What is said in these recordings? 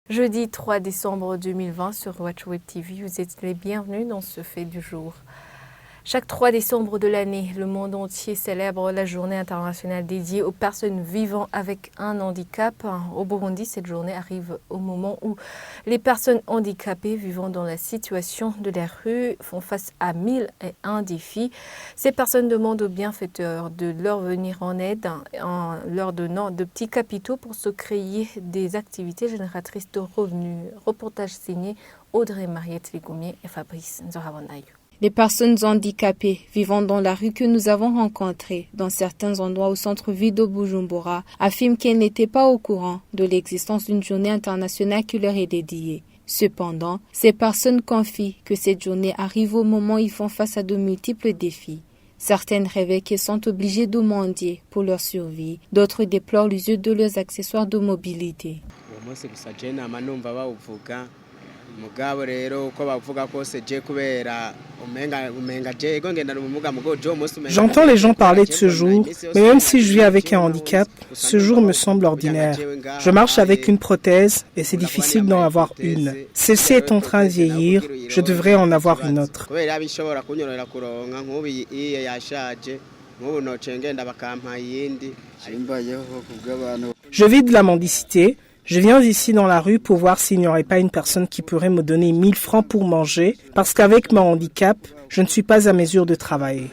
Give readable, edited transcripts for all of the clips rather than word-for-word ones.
Jeudi 3 décembre 2020 sur Watch Web TV, vous êtes les bienvenus dans ce fait du jour. Chaque 3 décembre de l'année, le monde entier célèbre la journée internationale dédiée aux personnes vivant avec un handicap. Au Burundi, cette journée arrive au moment où les personnes handicapées vivant dans la situation de la rue font face à 1001 défis. Ces personnes demandent aux bienfaiteurs de leur venir en aide en leur donnant de petits capitaux pour se créer des activités génératrices de revenus. Reportage signé Audrey Mariette Ligoumier et Fabrice Nzohabonayou. Les personnes handicapées vivant dans la rue que nous avons rencontrées dans certains endroits au centre-ville de Bujumbura affirment qu'elles n'étaient pas au courant de l'existence d'une journée internationale qui leur est dédiée. Cependant, ces personnes confient que cette journée arrive au moment où ils font face à de multiples défis. Certaines rêvent qu'elles sont obligées de mendier pour leur survie, d'autres déplorent l'usure de leurs accessoires de mobilité. J'entends les gens parler de ce jour, mais même si je vis avec un handicap, ce jour me semble ordinaire. Je marche avec une prothèse et c'est difficile d'en avoir une. Celle-ci est en train de vieillir, je devrais en avoir une autre. Je vis de la mendicité. Je viens ici dans la rue pour voir s'il n'y aurait pas une personne qui pourrait me donner 1000 francs pour manger, parce qu'avec mon handicap, je ne suis pas à mesure de travailler.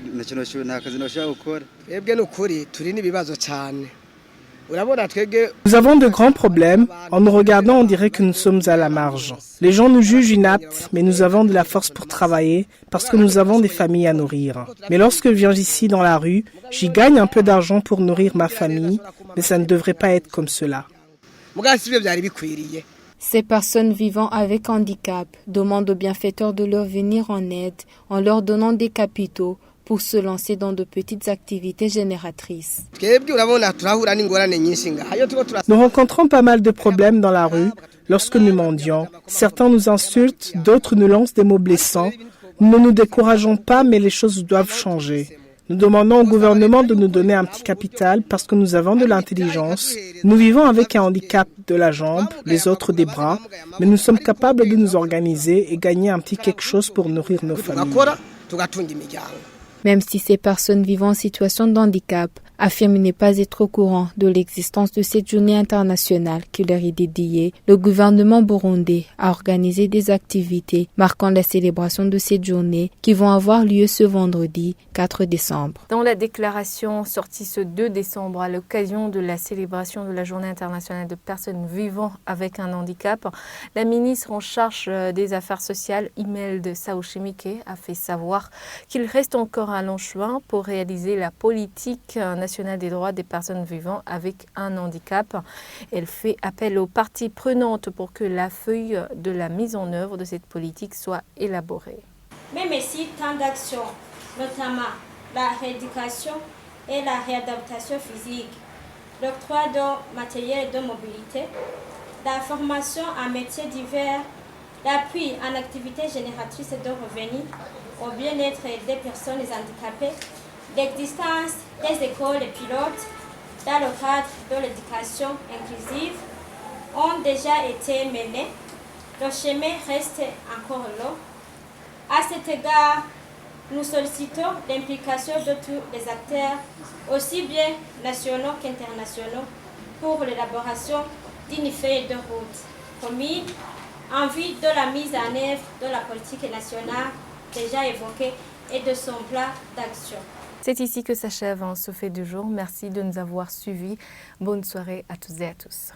Nous avons de grands problèmes. En nous regardant, on dirait que nous sommes à la marge. Les gens nous jugent inaptes, mais nous avons de la force pour travailler parce que nous avons des familles à nourrir. Mais lorsque je viens ici dans la rue, j'y gagne un peu d'argent pour nourrir ma famille, mais ça ne devrait pas être comme cela. Ces personnes vivant avec handicap demandent aux bienfaiteurs de leur venir en aide en leur donnant des capitaux pour se lancer dans de petites activités génératrices. Nous rencontrons pas mal de problèmes dans la rue lorsque nous mendions. Certains nous insultent, d'autres nous lancent des mots blessants. Nous ne nous décourageons pas, mais les choses doivent changer. Nous demandons au gouvernement de nous donner un petit capital parce que nous avons de l'intelligence. Nous vivons avec un handicap de la jambe, les autres des bras, mais nous sommes capables de nous organiser et gagner un petit quelque chose pour nourrir nos familles. Même si ces personnes vivant en situation de handicap affirment ne pas être au courant de l'existence de cette journée internationale qui leur est dédiée, le gouvernement burundais a organisé des activités marquant la célébration de cette journée qui vont avoir lieu ce vendredi 4 décembre. Dans la déclaration sortie ce 2 décembre à l'occasion de la célébration de la journée internationale de personnes vivant avec un handicap, la ministre en charge des Affaires sociales, Imelda Saouchimike, a fait savoir qu'il reste encore un long chemin pour réaliser la politique nationale des droits des personnes vivant avec un handicap. Elle fait appel aux parties prenantes pour que la feuille de la mise en œuvre de cette politique soit élaborée. Même si tant d'actions, notamment la rééducation et la réadaptation physique, l'octroi de matériel de mobilité, la formation en métiers divers, l'appui en activités génératrices de revenus, au bien-être des personnes handicapées, l'existence des écoles pilotes dans le cadre de l'éducation inclusive ont déjà été menées. Le chemin reste encore long. À cet égard, nous sollicitons l'implication de tous les acteurs, aussi bien nationaux qu'internationaux, pour l'élaboration d'une feuille de route commune en vue de la mise en œuvre de la politique nationale déjà évoquée et de son plan d'action. C'est ici que s'achève ce fait du jour. Merci de nous avoir suivis. Bonne soirée à toutes et à tous.